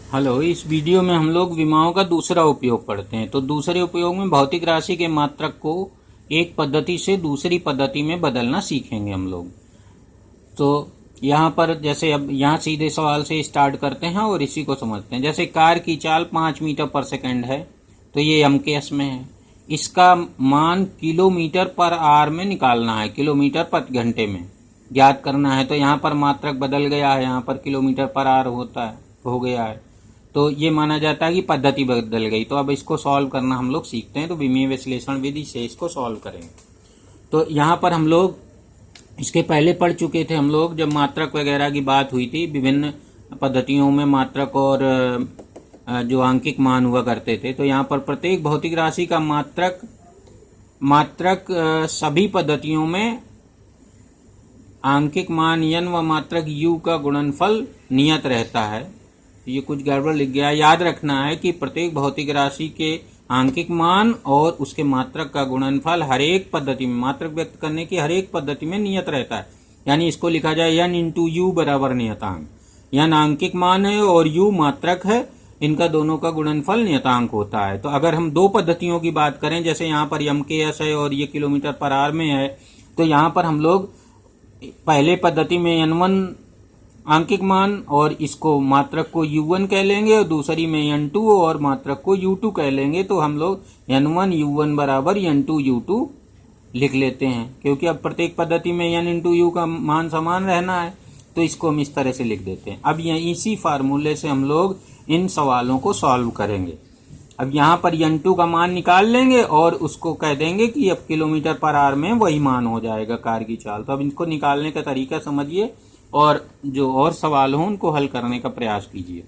Hello, इस video में हम लोग विमाओं का दूसरा उपयोग पढ़ते हैं। तो दूसरे उपयोग में भौतिक राशि के मात्रक को एक पद्धति से दूसरी पद्धति में बदलना सीखेंगे हम लोग। तो यहाँ पर जैसे अब यहाँ सीधे सवाल से स्टार्ट करते हैं और इसी को समझते हैं। जैसे कार की चाल 5 मीटर पर सेकंड है, तो ये एमकेएस में है। इसका मान किलोमीटर पर आवर में निकालना है, किलोमीटर पर घंटे में ज्ञात करना है। तो यहाँ पर मात्रक बदल गया है, यहाँ पर किलोमीटर पर आवर हो गया है। तो ये माना जाता है कि पद्धति बदल गई। तो अब इसको सॉल्व करना हम लोग सीखते हैं। तो विमीय विश्लेषण विधि से इसको सॉल्व करेंगे। तो यहाँ पर हम लोग इसके पहले पढ़ चुके थे, हम लोग जब मात्रक वगैरह की बात हुई थी, विभिन्न पद्धतियों में मात्रक और जो आंकिक मान हुआ करते थे। तो यहाँ पर प्रत्येक भौतिक राशि का मात्रक सभी पद्धतियों में आंकिक मान n व मात्रक u का गुणनफल नियत रहता है। ये कुछ गड़बड़ लिख गया। याद रखना है कि प्रत्येक भौतिक राशि के आंकिक मान और उसके मात्रक का गुणनफल हर एक पद्धति में, मात्रक व्यक्त करने की हर एक पद्धति में नियत रहता है। यानी इसको लिखा जाए n इंटू यू बराबर नियतांक। n आंकिक मान है और u मात्रक है, इनका दोनों का गुणनफल नियतांक होता है। तो अगर हम दो पद्धतियों की बात करें, जैसे यहाँ पर एमकेएस है और ये किलोमीटर पर आवर में है, तो यहाँ पर हम लोग पहले पद्धति में n1 आंकिक मान और इसको मात्रक को u1 कह लेंगे, और दूसरी में n2 और मात्रक को u2 कह लेंगे। तो हम लोग n1 u1 बराबर n2 u2 लिख लेते हैं, क्योंकि अब प्रत्येक पद्धति में n इंटू यू का मान समान रहना है। तो इसको हम इस तरह से लिख देते हैं। अब इसी फार्मूले से हम लोग इन सवालों को सॉल्व करेंगे। अब यहाँ पर n2 का मान निकाल लेंगे और उसको कह देंगे कि अब किलोमीटर पर आवर में वही मान हो जाएगा कार की चाल। तो अब इनको निकालने का तरीका समझिए और जो और सवाल हो उनको हल करने का प्रयास कीजिए।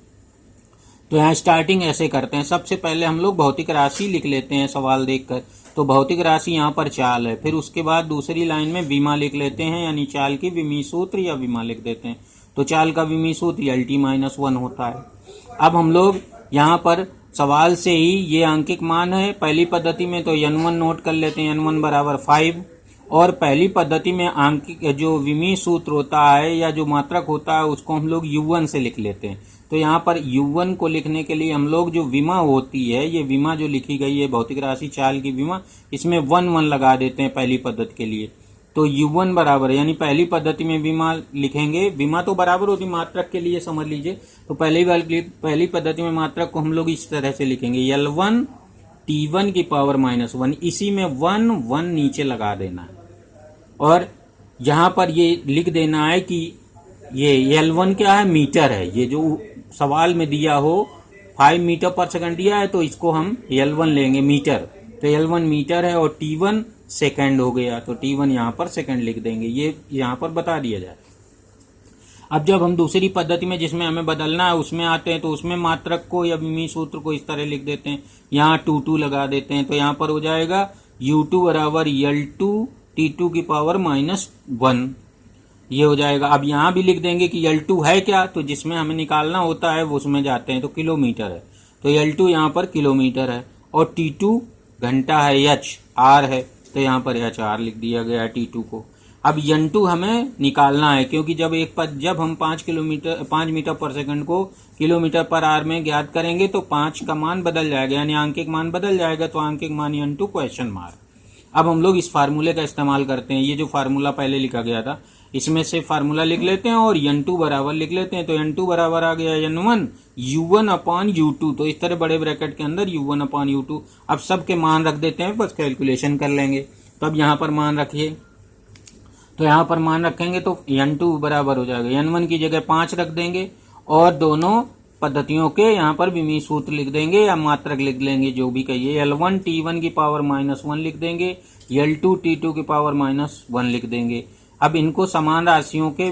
तो यहाँ स्टार्टिंग ऐसे करते हैं। सबसे पहले हम लोग भौतिक राशि लिख लेते हैं सवाल देखकर। तो भौतिक राशि यहाँ पर चाल है, फिर उसके बाद दूसरी लाइन में विमा लिख लेते हैं, यानी चाल की विमीय सूत्र या विमा लिख देते हैं। तो चाल का विमीय सूत्र LT-1 होता है। अब हम लोग यहाँ पर सवाल से ही ये आंकिक मान है पहली पद्धति में, तो n1 नोट कर लेते हैं, n1 बराबर 5। और पहली पद्धति में आंकिक जो विमीय सूत्र होता है या जो मात्रक होता है उसको हम लोग u1 से लिख लेते हैं। तो यहाँ पर u1 को लिखने के लिए हम लोग जो विमा होती है, ये विमा जो लिखी गई है भौतिक राशि चाल की विमा, इसमें 1 लगा देते हैं पहली पद्धति के लिए। तो u1 बराबर, यानी पहली पद्धति में विमा लिखेंगे, विमा तो बराबर होती मात्रक के लिए, समझ लीजिए। तो पहली पद्धति में मात्रक को हम लोग इस तरह से लिखेंगे, L1 T1 की पावर -1। इसी में 1 नीचे लगा देना है और यहाँ पर ये लिख देना है कि ये L1 क्या है, मीटर है। ये जो सवाल में दिया हो 5 मीटर पर सेकंड दिया है, तो इसको हम L1 लेंगे मीटर। तो L1 मीटर है और T1 सेकंड हो गया, तो T1 यहाँ पर सेकंड लिख देंगे। ये यहाँ पर बता दिया जाए। अब जब हम दूसरी पद्धति में जिसमें हमें बदलना है उसमें आते हैं, तो उसमें मात्रक को या विमीय सूत्र को इस तरह लिख देते हैं, यहाँ 2 लगा देते हैं। तो यहाँ पर हो जाएगा U2 बराबर L2 T2 की पावर -1, ये हो जाएगा। अब यहाँ भी लिख देंगे कि L2 है क्या, तो जिसमें हमें निकालना होता है वो उसमें जाते हैं, तो किलोमीटर है। तो L2 यहाँ पर किलोमीटर है और T2 घंटा है, H R है, तो यहाँ पर HR लिख दिया गया है T2 को। अब n2 हमें निकालना है, क्योंकि जब हम 5 मीटर पर सेकंड को किलोमीटर पर आवर में ज्ञात करेंगे तो 5 का मान बदल जाएगा, यानी आंकिक मान बदल जाएगा। तो आंकिक मान n2 क्वेश्चन मार्क। अब हम लोग इस फार्मूले का इस्तेमाल करते हैं। ये जो फार्मूला पहले लिखा गया था इसमें से फार्मूला लिख लेते हैं और n2 बराबर लिख लेते हैं। तो n2 बराबर आ गया n1 u1 अपान u2। तो इस तरह बड़े ब्रैकेट के अंदर u1 अपान u2। अब सबके मान रख देते हैं, बस कैलकुलेशन कर लेंगे। तो अब यहाँ पर मान रखिए, तो यहाँ पर मान रखेंगे तो n2 बराबर हो जाएगा, n1 की जगह 5 रख देंगे और दोनों पद्धतियों के यहाँ पर विमीय सूत्र लिख देंगे या मात्रक लिख लेंगे, जो भी कहिए। L1 T1 की पावर -1 लिख देंगे, L2 T2 की पावर -1 लिख देंगे। अब इनको समान राशियों के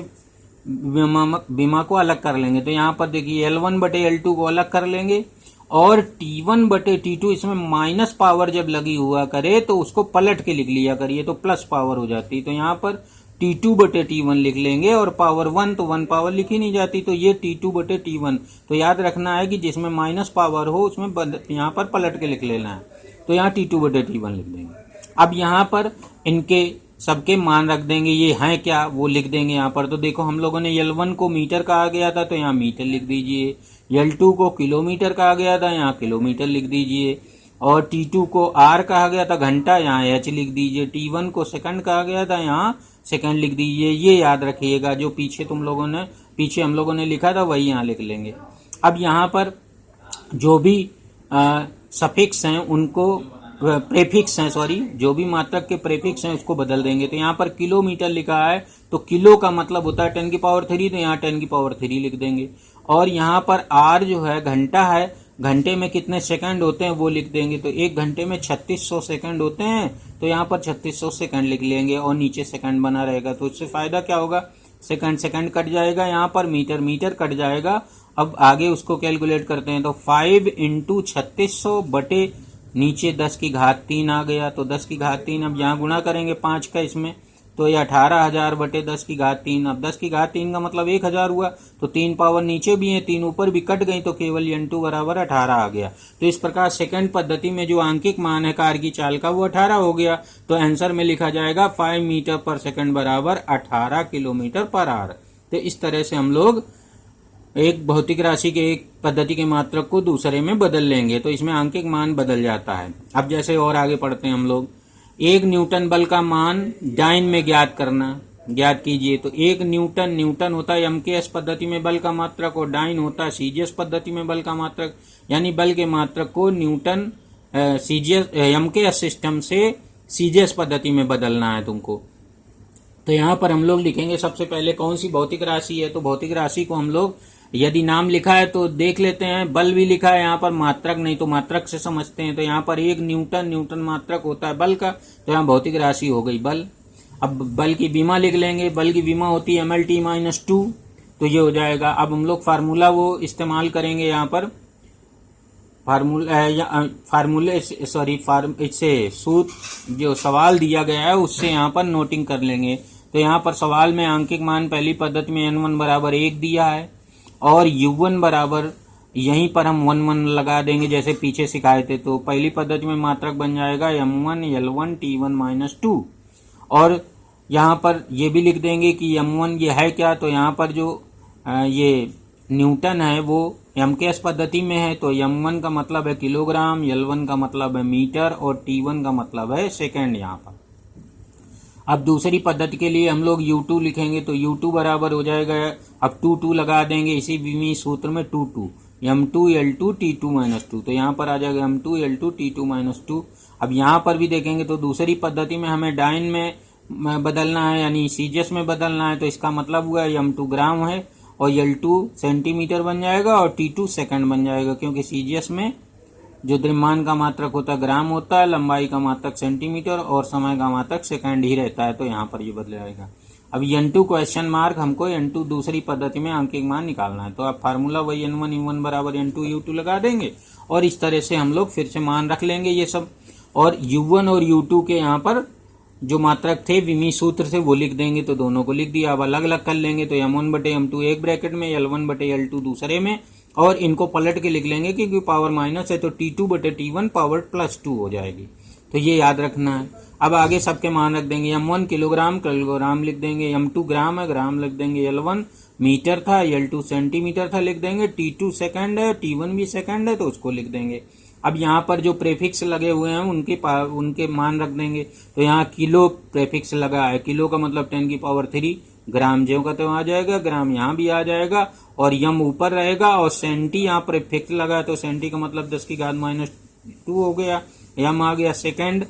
विमा को अलग कर लेंगे। तो यहाँ पर देखिए L1 बटे L2 को अलग कर लेंगे और T1 बटे T2, इसमें माइनस पावर जब लगी हुआ करे तो उसको पलट के लिख लिया करिए, तो प्लस पावर हो जाती। तो यहाँ पर T2 बटे T1 लिख लेंगे और पावर 1, तो 1 पावर लिखी नहीं जाती, तो ये T2 बटे T1। तो याद रखना है कि जिसमें माइनस पावर हो उसमें यहाँ पर पलट के लिख लेना है। तो यहाँ T2 बटे T1 लिख देंगे। अब यहाँ पर इनके सबके मान रख देंगे, ये हैं क्या वो लिख देंगे यहाँ पर। तो देखो हम लोगों ने L1 को मीटर कहा गया था तो यहाँ मीटर लिख दीजिए, L2 को किलोमीटर कहा गया था यहाँ किलोमीटर लिख दीजिए, और T2 को आर कहा गया था घंटा, यहाँ H लिख दीजिए, T1 को सेकंड कहा गया था यहाँ सेकंड लिख दीजिए। ये याद रखिएगा, जो पीछे हम लोगों ने लिखा था वही यहाँ लिख लेंगे। अब यहाँ पर जो भी सफिक्स हैं उनको, प्रेफिक्स हैं सॉरी, जो भी मात्रक के प्रेफिक्स हैं उसको बदल देंगे। तो यहाँ पर किलोमीटर लिखा है तो किलो का मतलब होता है 10⁻³ तो यहाँ 10⁻³ लिख देंगे। और यहाँ पर आर जो है घंटा है, घंटे में कितने सेकंड होते हैं वो लिख देंगे। तो एक घंटे में 3600 सेकंड होते हैं तो यहाँ पर 3600 सेकंड लिख लेंगे और नीचे सेकंड बना रहेगा। तो इससे फायदा क्या होगा, सेकंड कट जाएगा, यहाँ पर मीटर कट जाएगा। अब आगे उसको कैलकुलेट करते हैं तो 5 × 3600 बटे नीचे 10⁻³ आ गया। तो 10⁻³ अब यहाँ गुणा करेंगे 5 का इसमें, तो ये 18,000 बटे 10⁻³। अब 10⁻³ का मतलब 1000 हुआ। तो 3 पावर नीचे भी है, 3 ऊपर भी कट गई तो केवल N2 बराबर 18 आ गया। तो इस प्रकार सेकंड पद्धति में जो आंकिक मान है कार की चाल का वो 18 हो गया। तो आंसर में लिखा जाएगा 5 मीटर/सेकंड बराबर 18 km/h। तो इस तरह से हम लोग एक भौतिक राशि के एक पद्धति के मात्रक को दूसरे में बदल लेंगे तो इसमें आंकिक मान बदल जाता है। अब जैसे और आगे पढ़ते हैं हम लोग, 1 न्यूटन बल का मान डाइन में ज्ञात कीजिए। तो 1 न्यूटन होता है MKS पद्धति में बल का मात्रक, और डाइन होता है CGS पद्धति में बल का मात्रक। यानी बल के मात्रक को न्यूटन MKS सिस्टम से CGS पद्धति में बदलना है तुमको। तो यहाँ पर हम लोग लिखेंगे सबसे पहले कौन सी भौतिक राशि है। तो भौतिक राशि को हम लोग, यदि नाम लिखा है तो देख लेते हैं, बल भी लिखा है यहाँ पर, मात्रक नहीं तो मात्रक से समझते हैं। तो यहाँ पर 1 न्यूटन मात्रक होता है बल का, तो यहाँ भौतिक राशि हो गई बल। अब बल की विमा लिख लेंगे, बल की विमा होती है mLT-2, तो ये हो जाएगा। अब हम लोग फार्मूला वो इस्तेमाल करेंगे यहाँ पर, इससे सूत्र जो सवाल दिया गया है उससे यहाँ पर नोटिंग कर लेंगे। तो यहाँ पर सवाल में आंकिक मान पहली पद्धति में N1 बराबर 1 दिया है, और U1 बराबर, यहीं पर हम 1 लगा देंगे जैसे पीछे सिखाए थे। तो पहली पद्धति में मात्रक बन जाएगा M1 L1 T1 - 2। और यहाँ पर ये भी लिख देंगे कि M1 ये है क्या। तो यहाँ पर जो ये न्यूटन है वो MKS पद्धति में है, तो M1 का मतलब है किलोग्राम, L1 का मतलब है मीटर, और T1 का मतलब है सेकेंड यहाँ पर। अब दूसरी पद्धति के लिए हम लोग U2 लिखेंगे। तो U2 बराबर हो जाएगा, अब 2 लगा देंगे इसी विमी सूत्र में, 2 M2 L2 T2 - 2। तो यहाँ पर आ जाएगा M2 L2 T2 - 2। अब यहाँ पर भी देखेंगे तो दूसरी पद्धति में हमें डाइन में बदलना है, यानी CGS में बदलना है। तो इसका मतलब हुआ M2 ग्राम है और L2 सेंटीमीटर बन जाएगा और T2 सेकंड बन जाएगा, क्योंकि CGS में जो द्रव्यमान का मात्रक होता है ग्राम होता है, लंबाई का मात्रक सेंटीमीटर और समय का मात्रक सेकंड ही रहता है। तो यहाँ पर ये बदल जाएगा। अब N2 क्वेश्चन मार्क, हमको N2 दूसरी पद्धति में आंकिक मान निकालना है। तो आप फार्मूला वही N1 U1 बराबर N2 U2 लगा देंगे और इस तरह से हम लोग फिर से मान रख लेंगे ये सब। और U1 और U2 के यहाँ पर जो मात्रक थे विमी सूत्र से वो लिख देंगे। तो दोनों को लिख दिया। अब अलग अलग कर लेंगे। तो M1 बटे M2 एक ब्रैकेट में, L1 बटे L2 दूसरे में, और इनको पलट के लिख लेंगे क्योंकि पावर माइनस है तो T2 बटे T1 पावर +2 हो जाएगी। तो ये याद रखना है। अब आगे सबके मान रख देंगे। M1 किलोग्राम लिख देंगे, M2 ग्राम है ग्राम लिख देंगे, L1 मीटर था, L2 सेंटीमीटर था लिख देंगे, T2 सेकंड है, T1 भी सेकंड है तो उसको लिख देंगे। अब यहाँ पर जो प्रेफिक्स लगे हुए हैं उनके मान रख देंगे। तो यहाँ किलो प्रेफिक्स लगा है, किलो का मतलब 10⁻³ ग्राम जो का तो आ जाएगा, ग्राम यहाँ भी आ जाएगा और यम ऊपर रहेगा, और सेंटी यहाँ प्रेफिक्स लगा है तो सेंटी का मतलब 10⁻⁻² हो गया, यम आ गया। सेकंड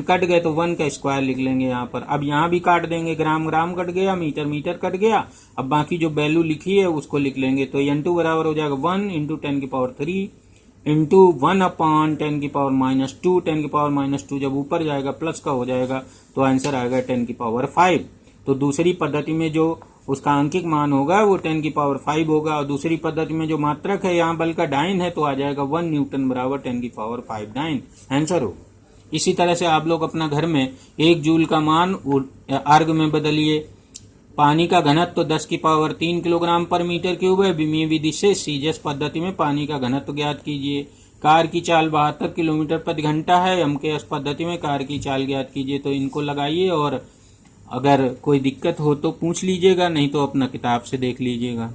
कट गए तो 1 का स्क्वायर लिख लेंगे यहाँ पर। अब यहाँ भी काट देंगे, ग्राम कट गया, मीटर कट गया। अब बाकी जो वैल्यू लिखी है उसको लिख लेंगे। तो N2 बराबर हो जाएगा 1 × 10⁻³ इंटू 1/10⁻², 10⁻² जब ऊपर जाएगा प्लस का हो जाएगा तो आंसर आएगा 10⁵। तो दूसरी पद्धति में जो उसका आंकिक मान होगा वो 10⁵ होगा, और दूसरी पद्धति में जो मात्रक है यहाँ बल का डाइन है तो आ जाएगा 1 न्यूटन बराबर 10⁵ डाइन, आंसर हो। इसी तरह से आप लोग अपना घर में 1 जूल का मान अर्ग में बदलिए। पानी का घनत्व 10⁻³ किलोग्राम पर मीटर क्यूब है। विमीय विधि से CGS पद्धति में पानी का घनत्व ज्ञात कीजिए। कार की चाल 72 किलोमीटर प्रति घंटा है। MKS पद्धति में कार की चाल ज्ञात कीजिए। तो इनको लगाइए और अगर कोई दिक्कत हो तो पूछ लीजिएगा, नहीं तो अपना किताब से देख लीजिएगा।